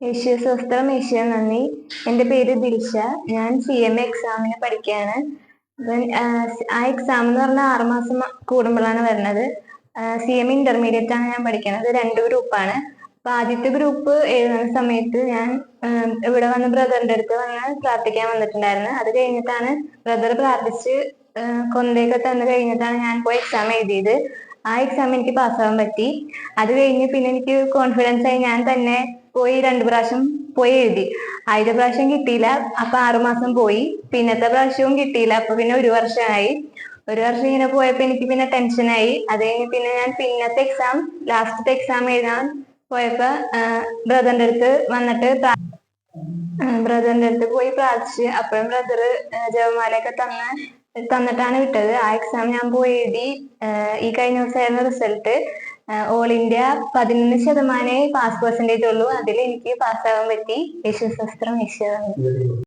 യേശുസ്വസ്ത്രം യേശുവെ നന്ദി. എൻ്റെ പേര് ദിൽഷ. ഞാൻ CMA എക്സാമിന് പഠിക്കുകയാണ്. ആ എക്സാം എന്ന് പറഞ്ഞാൽ 6 മാസം കൂടുമ്പോഴാണ് വരുന്നത്. CMA ഇന്റർമീഡിയറ്റ് ആണ് ഞാൻ പഠിക്കുന്നത്. 2 ഗ്രൂപ്പാണ്. അപ്പൊ ആദ്യത്തെ ഗ്രൂപ്പ് എഴുതുന്ന സമയത്ത് ഞാൻ ഇവിടെ വന്ന് ബ്രദറിന്റെ അടുത്ത് വന്ന് പ്രാർത്ഥിക്കാൻ വന്നിട്ടുണ്ടായിരുന്നു. അത് കഴിഞ്ഞിട്ടാണ് ബ്രദർ പ്രാർത്ഥിച്ച് കൊന്തയൊക്കെ തന്നു കഴിഞ്ഞിട്ടാണ് ഞാൻ പോയി എക്സാം എഴുതിയത്. ആ എക്സാം എനിക്ക് പാസ്സാവാൻ പറ്റി. അത് കഴിഞ്ഞ് പിന്നെ എനിക്ക് കോൺഫിഡൻസ് ആയി ഞാൻ തന്നെ പോയി 2 പ്രാവശ്യം പോയി എഴുതി. ആദ്യത്തെ പ്രാവശ്യം കിട്ടിയില്ല, അപ്പൊ 6 മാസം പോയി. പിന്നത്തെ പ്രാവശ്യവും കിട്ടിയില്ല, അപ്പൊ പിന്നെ 1 വർഷമായി. 1 വർഷം ഇങ്ങനെ പോയപ്പോ എനിക്ക് പിന്നെ ടെൻഷനായി. അത് കഴിഞ്ഞ് പിന്നെ ഞാൻ പിന്നത്തെ എക്സാം, ലാസ്റ്റത്തെ എക്സാം എഴുതാൻ പോയപ്പോ ബ്രദറിന്റെ അടുത്ത് പോയി പ്രാർത്ഥിച്ച്. അപ്പോഴും ബ്രദർ ജപമാലയൊക്കെ തന്നിട്ടാണ് വിട്ടത്. ആ എക്സാം ഞാൻ പോയി എഴുതി. ഈ കഴിഞ്ഞ ദിവസമായിരുന്നു result. All India 11% pass percentage ഉള്ളൂ. അതിൽ എനിക്ക് പാസ്സാവാൻ പറ്റി. യേശുസ്വസ്ത്രം യേശുവേ.